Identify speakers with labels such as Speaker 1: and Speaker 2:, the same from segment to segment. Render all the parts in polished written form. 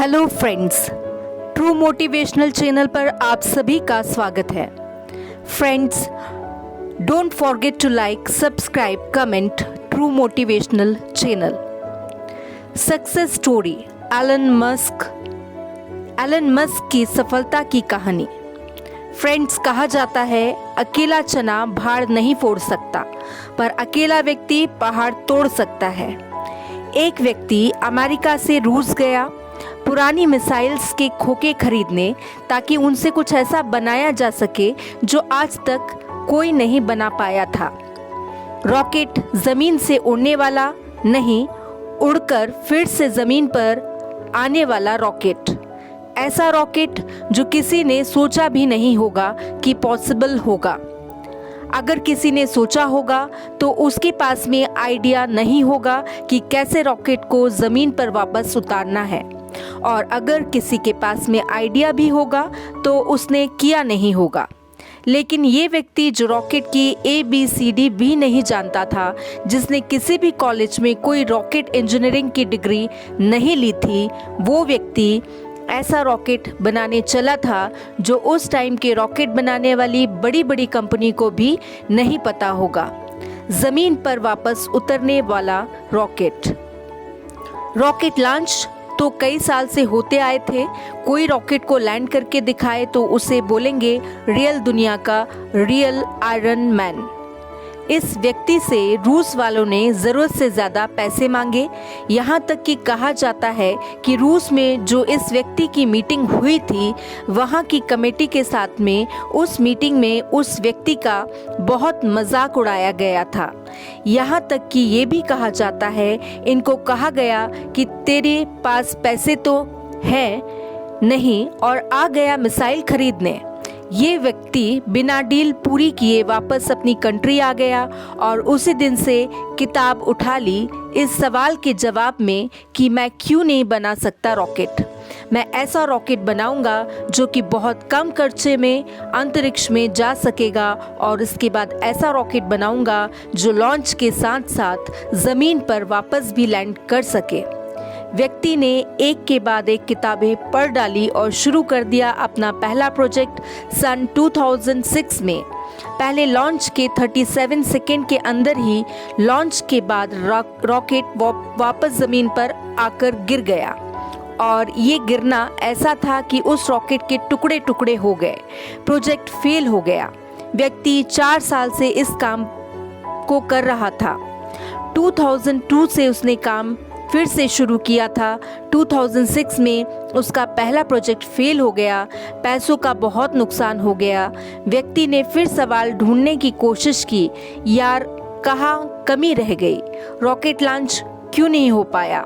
Speaker 1: Hello friends, true motivational channel पर आप सभी का स्वागत है। Friends, don't forget to like, subscribe, comment true motivational channel. Success story Elon Musk की सफलता की कहानी। फ्रेंड्स, कहा जाता है अकेला चना भाड़ नहीं फोड़ सकता, पर अकेला व्यक्ति पहाड़ तोड़ सकता है। एक व्यक्ति अमेरिका से रूस गया पुरानी मिसाइल्स के खोखे खरीदने, ताकि उनसे कुछ ऐसा बनाया जा सके जो आज तक कोई नहीं बना पाया था। रॉकेट जमीन से उड़ने वाला नहीं, उड़कर फिर से जमीन पर आने वाला रॉकेट। ऐसा रॉकेट जो किसी ने सोचा भी नहीं होगा कि पॉसिबल होगा। अगर किसी ने सोचा होगा तो उसके पास में आइडिया नहीं होगा कि कैसे रॉकेट को जमीन पर वापस उतारना है, और अगर किसी के पास में आइडिया भी होगा तो उसने किया नहीं होगा। लेकिन ये व्यक्ति जो रॉकेट की ABCD भी नहीं जानता था, जिसने किसी भी कॉलेज में कोई रॉकेट इंजीनियरिंग की डिग्री नहीं ली थी, वो व्यक्ति ऐसा रॉकेट बनाने चला था जो उस टाइम के रॉकेट बनाने वाली बड़ी बड़ी कंपनी को भी नहीं पता होगा। जमीन पर वापस उतरने वाला रॉकेट लॉन्च तो कई साल से होते आए थे। कोई रॉकेट को लैंड करके दिखाए तो उसे बोलेंगे रियल दुनिया का रियल आयरन मैन। इस व्यक्ति से रूस वालों ने ज़रूरत से ज़्यादा पैसे मांगे। यहाँ तक कि कहा जाता है कि रूस में जो इस व्यक्ति की मीटिंग हुई थी, वहाँ की कमेटी के साथ में उस मीटिंग में उस व्यक्ति का बहुत मजाक उड़ाया गया था। यहाँ तक कि ये भी कहा जाता है, इनको कहा गया कि तेरे पास पैसे तो हैं नहीं और आ गया मिसाइल खरीदने। ये व्यक्ति बिना डील पूरी किए वापस अपनी कंट्री आ गया और उसी दिन से किताब उठा ली इस सवाल के जवाब में कि मैं क्यों नहीं बना सकता रॉकेट। मैं ऐसा रॉकेट बनाऊंगा जो कि बहुत कम खर्चे में अंतरिक्ष में जा सकेगा, और इसके बाद ऐसा रॉकेट बनाऊंगा जो लॉन्च के साथ साथ ज़मीन पर वापस भी लैंड कर सके। व्यक्ति ने एक के बाद एक किताबें पढ़ डाली और शुरू कर दिया अपना पहला प्रोजेक्ट सन 2006 में। पहले लॉन्च के 37 सेकेंड के अंदर ही लॉन्च के बाद रॉकेट वापस ज़मीन पर आकर गिर गया, और ये गिरना ऐसा था कि उस रॉकेट के टुकड़े टुकड़े हो गए। प्रोजेक्ट फेल हो गया। व्यक्ति 4 साल से इस काम को कर रहा था। 2002 से उसने काम फिर से शुरू किया था। 2006 में उसका पहला प्रोजेक्ट फेल हो गया। पैसों का बहुत नुकसान हो गया। व्यक्ति ने फिर सवाल ढूंढने की कोशिश की, यार कहाँ कमी रह गई, रॉकेट लॉन्च क्यों नहीं हो पाया।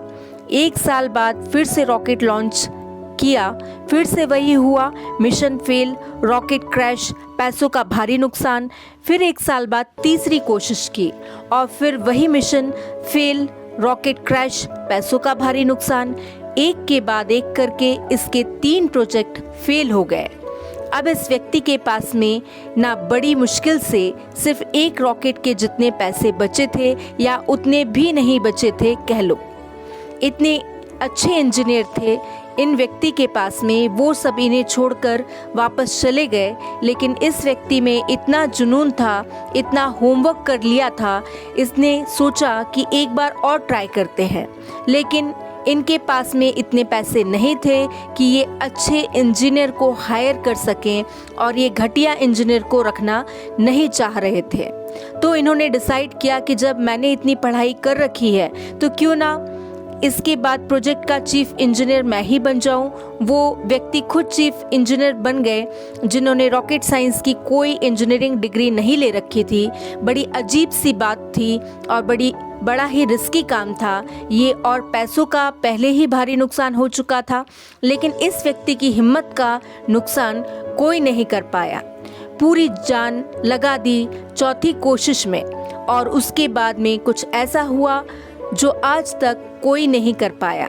Speaker 1: 1 साल बाद फिर से रॉकेट लॉन्च किया, फिर से वही हुआ, मिशन फेल, रॉकेट क्रैश, पैसों का भारी नुकसान। फिर 1 साल बाद तीसरी कोशिश की और फिर वही मिशन फेल, रॉकेट क्रैश, पैसों का भारी नुकसान। एक के बाद एक करके इसके 3 प्रोजेक्ट फेल हो गए। अब इस व्यक्ति के पास में ना बड़ी मुश्किल से सिर्फ एक रॉकेट के जितने पैसे बचे थे, या उतने भी नहीं बचे थे कह लो। इतने अच्छे इंजीनियर थे इन व्यक्ति के पास में, वो सब इन्हें छोड़कर वापस चले गए। लेकिन इस व्यक्ति में इतना जुनून था, इतना होमवर्क कर लिया था, इसने सोचा कि एक बार और ट्राई करते हैं। लेकिन इनके पास में इतने पैसे नहीं थे कि ये अच्छे इंजीनियर को हायर कर सकें, और ये घटिया इंजीनियर को रखना नहीं चाह रहे थे। तो इन्होंने डिसाइड किया कि जब मैंने इतनी पढ़ाई कर रखी है तो क्यों ना इसके बाद प्रोजेक्ट का चीफ इंजीनियर मैं ही बन जाऊं। वो व्यक्ति खुद चीफ इंजीनियर बन गए, जिन्होंने रॉकेट साइंस की कोई इंजीनियरिंग डिग्री नहीं ले रखी थी। बड़ी अजीब सी बात थी और बड़ा ही रिस्की काम था ये, और पैसों का पहले ही भारी नुकसान हो चुका था। लेकिन इस व्यक्ति की हिम्मत का नुकसान कोई नहीं कर पाया। पूरी जान लगा दी चौथी कोशिश में, और उसके बाद में कुछ ऐसा हुआ जो आज तक कोई नहीं कर पाया।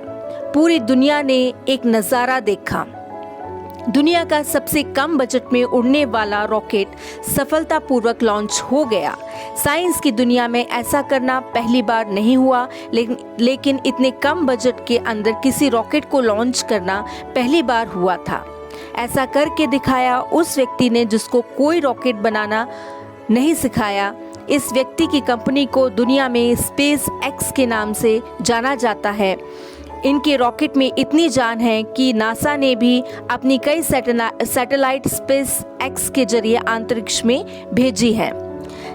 Speaker 1: पूरी दुनिया ने एक नज़ारा देखा। दुनिया का सबसे कम बजट में उड़ने वाला रॉकेट सफलतापूर्वक लॉन्च हो गया। साइंस की दुनिया में ऐसा करना पहली बार नहीं हुआ, लेकिन इतने कम बजट के अंदर किसी रॉकेट को लॉन्च करना पहली बार हुआ था। ऐसा करके दिखाया उस व्यक्ति ने जिसको कोई रॉकेट बनाना नहीं सिखाया। इस व्यक्ति की कंपनी को दुनिया में स्पेस एक्स के नाम से जाना जाता है। इनके रॉकेट में इतनी जान है कि नासा ने भी अपनी कई सैटेलाइट स्पेस एक्स के जरिए अंतरिक्ष में भेजी है।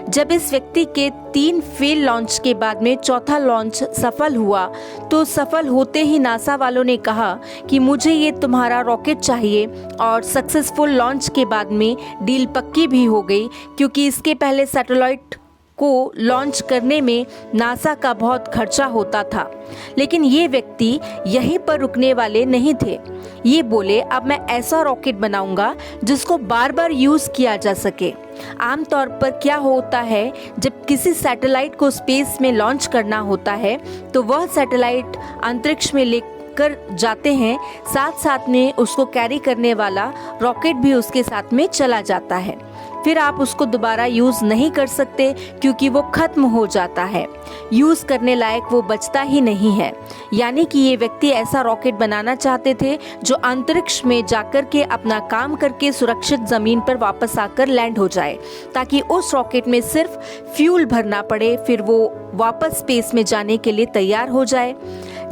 Speaker 1: जब इस व्यक्ति के 3 फेल लॉन्च के बाद में चौथा लॉन्च सफल हुआ, तो सफल होते ही नासा वालों ने कहा कि मुझे ये तुम्हारा रॉकेट चाहिए, और सक्सेसफुल लॉन्च के बाद में डील पक्की भी हो गई, क्योंकि इसके पहले सैटेलाइट को लॉन्च करने में नासा का बहुत खर्चा होता था। लेकिन ये व्यक्ति यहीं पर रुकने वाले नहीं थे। ये बोले, अब मैं ऐसा रॉकेट बनाऊंगा जिसको बार बार यूज़ किया जा सके। आमतौर पर क्या होता है, जब किसी सैटेलाइट को स्पेस में लॉन्च करना होता है तो वह सैटेलाइट अंतरिक्ष में लेकर जाते हैं, साथ साथ में उसको कैरी करने वाला रॉकेट भी उसके साथ में चला जाता है। फिर आप उसको दोबारा यूज़ नहीं कर सकते, क्योंकि वो ख़त्म हो जाता है, यूज़ करने लायक वो बचता ही नहीं है। यानी कि ये व्यक्ति ऐसा रॉकेट बनाना चाहते थे जो अंतरिक्ष में जाकर के अपना काम करके सुरक्षित ज़मीन पर वापस आकर लैंड हो जाए, ताकि उस रॉकेट में सिर्फ फ्यूल भरना पड़े, फिर वो वापस स्पेस में जाने के लिए तैयार हो जाए।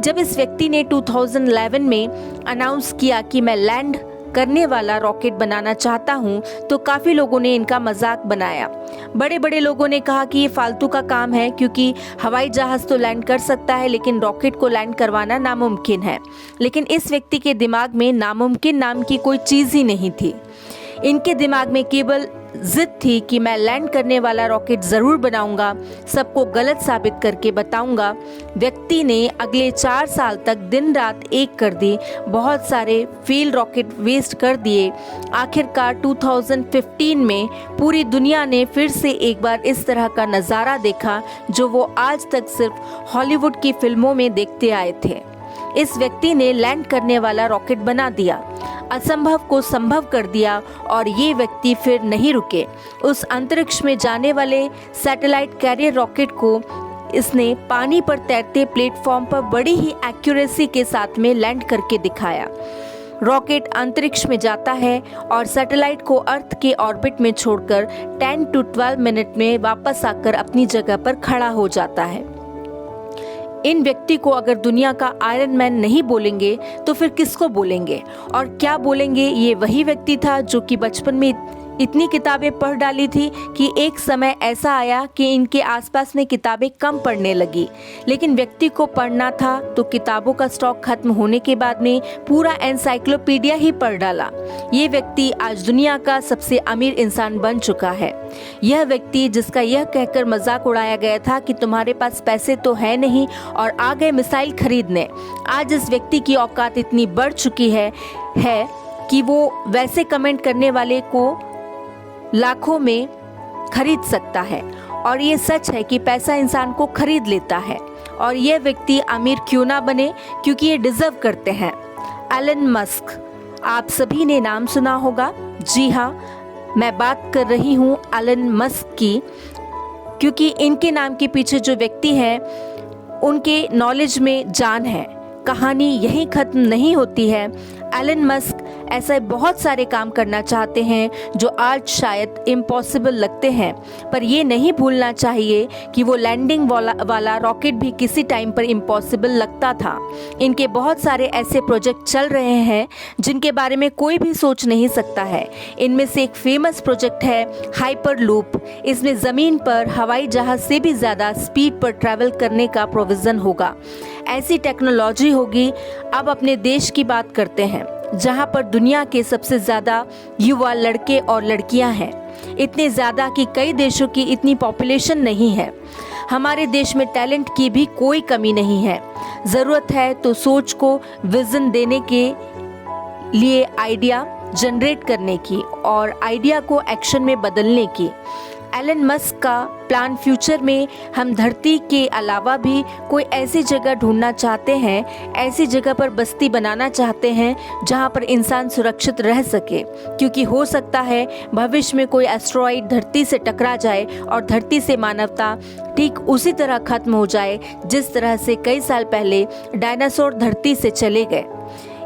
Speaker 1: जब इस व्यक्ति ने 2011 में अनाउंस किया कि मैं लैंड करने वाला रॉकेट बनाना चाहता हूं, तो काफ़ी लोगों ने इनका मजाक बनाया। बड़े बड़े लोगों ने कहा कि ये फालतू का काम है, क्योंकि हवाई जहाज़ तो लैंड कर सकता है, लेकिन रॉकेट को लैंड करवाना नामुमकिन है। लेकिन इस व्यक्ति के दिमाग में नामुमकिन नाम की कोई चीज़ ही नहीं थी। इनके दिमाग में केवल जिद थी कि मैं लैंड करने वाला रॉकेट ज़रूर बनाऊंगा, सबको गलत साबित करके बताऊंगा। व्यक्ति ने अगले 4 साल तक दिन रात एक कर दी, बहुत सारे फेल रॉकेट वेस्ट कर दिए। आखिरकार 2015 में पूरी दुनिया ने फिर से एक बार इस तरह का नज़ारा देखा, जो वो आज तक सिर्फ हॉलीवुड की फिल्मों में देखते आए थे। इस व्यक्ति ने लैंड करने वाला रॉकेट बना दिया, असंभव को संभव कर दिया, और ये व्यक्ति फिर नहीं रुके। उस अंतरिक्ष में जाने वाले सैटेलाइट कैरियर रॉकेट को इसने पानी पर तैरते प्लेटफॉर्म पर बड़ी ही एक्यूरेसी के साथ में लैंड करके दिखाया। रॉकेट अंतरिक्ष में जाता है और सैटेलाइट को अर्थ के ऑर्बिट में छोड़कर 10 to 12 मिनट में वापस आकर अपनी जगह पर खड़ा हो जाता है। इन व्यक्ति को अगर दुनिया का आयरन मैन नहीं बोलेंगे तो फिर किसको बोलेंगे, और क्या बोलेंगे? ये वही व्यक्ति था जो कि बचपन में इतनी किताबें पढ़ डाली थी कि एक समय ऐसा आया कि इनके आसपास में किताबें कम पढ़ने लगी। लेकिन व्यक्ति को पढ़ना था तो किताबों का स्टॉक खत्म होने के बाद में पूरा एनसाइक्लोपीडिया ही पढ़ डाला। ये व्यक्ति आज दुनिया का सबसे अमीर इंसान बन चुका है। यह व्यक्ति जिसका यह कहकर मजाक उड़ाया गया था कि तुम्हारे पास पैसे तो है नहीं और आ गए मिसाइल खरीदने, आज इस व्यक्ति की औकात इतनी बढ़ चुकी है कि वो वैसे कमेंट करने वाले को लाखों में खरीद सकता है। और ये सच है कि पैसा इंसान को खरीद लेता है, और यह व्यक्ति अमीर क्यों ना बने, क्योंकि ये डिजर्व करते हैं। एलन मस्क, आप सभी ने नाम सुना होगा। जी हाँ, मैं बात कर रही हूँ एलन मस्क की, क्योंकि इनके नाम के पीछे जो व्यक्ति हैं उनके नॉलेज में जान है। कहानी यहीं ख़त्म नहीं होती है। एलन मस्क ऐसे बहुत सारे काम करना चाहते हैं जो आज शायद इम्पॉसिबल लगते हैं, पर ये नहीं भूलना चाहिए कि वो लैंडिंग वाला रॉकेट भी किसी टाइम पर इम्पॉसिबल लगता था। इनके बहुत सारे ऐसे प्रोजेक्ट चल रहे हैं जिनके बारे में कोई भी सोच नहीं सकता है। इनमें से एक फेमस प्रोजेक्ट है हाइपर लूप। इसमें ज़मीन पर हवाई जहाज़ से भी ज़्यादा स्पीड पर ट्रैवल करने का प्रोविज़न होगा। ऐसी टेक्नोलॉजी होगी। अब अपने देश की बात करते हैं, जहां पर दुनिया के सबसे ज़्यादा युवा लड़के और लड़कियां हैं। इतने ज़्यादा कि कई देशों की इतनी पॉपुलेशन नहीं है। हमारे देश में टैलेंट की भी कोई कमी नहीं है। ज़रूरत है तो सोच को विज़न देने के लिए आइडिया जनरेट करने की और आइडिया को एक्शन में बदलने की। एलन मस्क का प्लान फ्यूचर में हम धरती के अलावा भी कोई ऐसी जगह ढूंढना चाहते हैं, ऐसी जगह पर बस्ती बनाना चाहते हैं जहां पर इंसान सुरक्षित रह सके, क्योंकि हो सकता है भविष्य में कोई एस्ट्रॉइड धरती से टकरा जाए और धरती से मानवता ठीक उसी तरह खत्म हो जाए जिस तरह से कई साल पहले डायनासोर धरती से चले गए।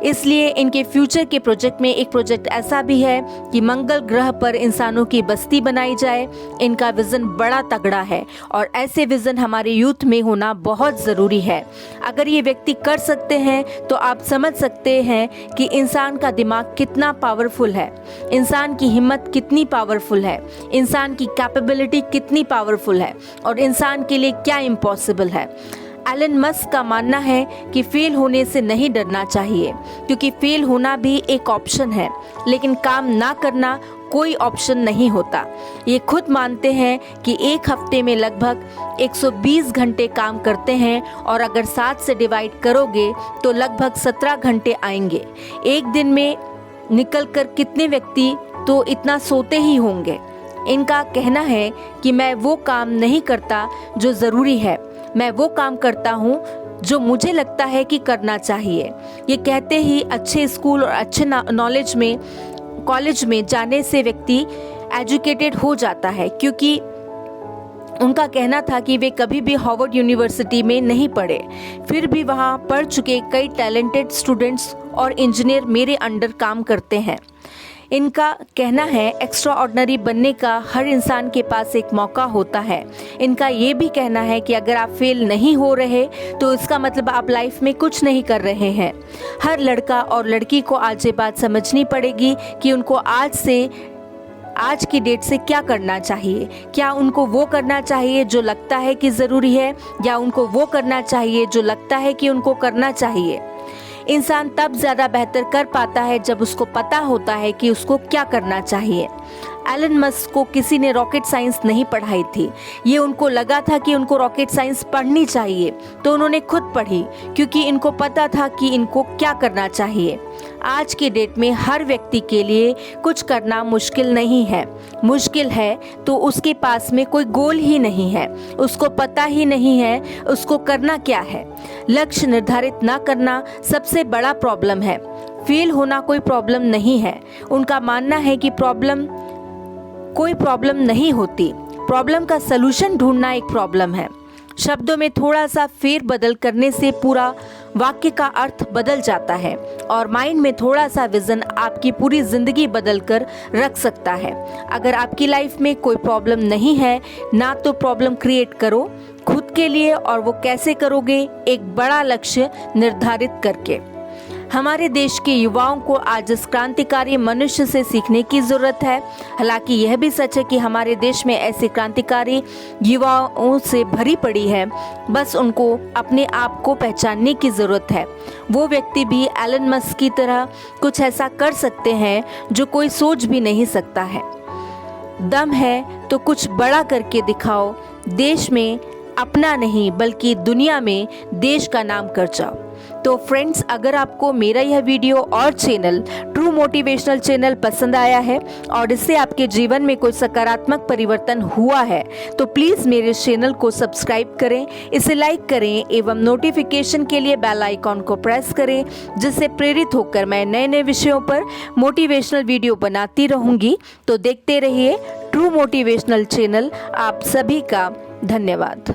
Speaker 1: इसलिए इनके फ्यूचर के प्रोजेक्ट में एक प्रोजेक्ट ऐसा भी है कि मंगल ग्रह पर इंसानों की बस्ती बनाई जाए। इनका विज़न बड़ा तगड़ा है और ऐसे विज़न हमारे यूथ में होना बहुत ज़रूरी है। अगर ये व्यक्ति कर सकते हैं तो आप समझ सकते हैं कि इंसान का दिमाग कितना पावरफुल है, इंसान की हिम्मत कितनी पावरफुल है, इंसान की कैपेबिलिटी कितनी पावरफुल है और इंसान के लिए क्या इम्पॉसिबल है। एलन मस्क का मानना है कि फेल होने से नहीं डरना चाहिए, क्योंकि फेल होना भी एक ऑप्शन है, लेकिन काम ना करना कोई ऑप्शन नहीं होता। ये खुद मानते हैं कि एक हफ्ते में लगभग 120 घंटे काम करते हैं और अगर 7 से डिवाइड करोगे तो लगभग 17 घंटे आएंगे। एक दिन में निकलकर कितने व्यक्ति तो इतना सोते ही होंगे। इनका कहना है कि मैं वो काम नहीं करता जो ज़रूरी है, मैं वो काम करता हूँ जो मुझे लगता है कि करना चाहिए। ये कहते ही अच्छे स्कूल और अच्छे नॉलेज में कॉलेज में जाने से व्यक्ति एजुकेटेड हो जाता है, क्योंकि उनका कहना था कि वे कभी भी हार्वर्ड यूनिवर्सिटी में नहीं पढ़े, फिर भी वहाँ पढ़ चुके कई टैलेंटेड स्टूडेंट्स और इंजीनियर मेरे अंडर काम करते हैं। इनका कहना है एक्स्ट्रा ऑर्डिनरी बनने का हर इंसान के पास एक मौका होता है। इनका ये भी कहना है कि अगर आप फेल नहीं हो रहे तो इसका मतलब आप लाइफ में कुछ नहीं कर रहे हैं। हर लड़का और लड़की को आज ये बात समझनी पड़ेगी कि उनको आज की डेट से क्या करना चाहिए। क्या उनको वो करना चाहिए जो लगता है कि ज़रूरी है, या उनको वो करना चाहिए जो लगता है कि उनको करना चाहिए। इंसान तब ज़्यादा बेहतर कर पाता है जब उसको पता होता है कि उसको क्या करना चाहिए। एलन मस्क को किसी ने रॉकेट साइंस नहीं पढ़ाई थी। ये उनको लगा था कि उनको रॉकेट साइंस पढ़नी चाहिए, तो उन्होंने खुद पढ़ी, क्योंकि इनको पता था कि इनको क्या करना चाहिए। आज के डेट में हर व्यक्ति के लिए कुछ करना मुश्किल नहीं है। मुश्किल है तो उसके पास में कोई गोल ही नहीं है, उसको पता ही नहीं है उसको करना क्या है। लक्ष्य निर्धारित ना करना सबसे बड़ा प्रॉब्लम है। फेल होना कोई प्रॉब्लम नहीं है। उनका मानना है कि कोई प्रॉब्लम नहीं होती, प्रॉब्लम का सलूशन ढूंढना एक प्रॉब्लम है। शब्दों में थोड़ा सा फेर बदल करने से पूरा वाक्य का अर्थ बदल जाता है और माइंड में थोड़ा सा विजन आपकी पूरी जिंदगी बदल कर रख सकता है। अगर आपकी लाइफ में कोई प्रॉब्लम नहीं है ना, तो प्रॉब्लम क्रिएट करो खुद के लिए, और वो कैसे करोगे? एक बड़ा लक्ष्य निर्धारित करके। हमारे देश के युवाओं को आज इस क्रांतिकारी मनुष्य से सीखने की ज़रूरत है। हालांकि यह भी सच है कि हमारे देश में ऐसे क्रांतिकारी युवाओं से भरी पड़ी है, बस उनको अपने आप को पहचानने की ज़रूरत है। वो व्यक्ति भी एलन मस्क की तरह कुछ ऐसा कर सकते हैं जो कोई सोच भी नहीं सकता है। दम है तो कुछ बड़ा करके दिखाओ। देश में अपना नहीं बल्कि दुनिया में देश का नाम कर जाओ। तो फ्रेंड्स, अगर आपको मेरा यह वीडियो और चैनल ट्रू मोटिवेशनल चैनल पसंद आया है और इससे आपके जीवन में कोई सकारात्मक परिवर्तन हुआ है, तो प्लीज़ मेरे चैनल को सब्सक्राइब करें, इसे लाइक करें एवं नोटिफिकेशन के लिए बेल आइकॉन को प्रेस करें, जिससे प्रेरित होकर मैं नए नए विषयों पर मोटिवेशनल वीडियो बनाती रहूँगी। तो देखते रहिए ट्रू मोटिवेशनल चैनल। आप सभी का धन्यवाद।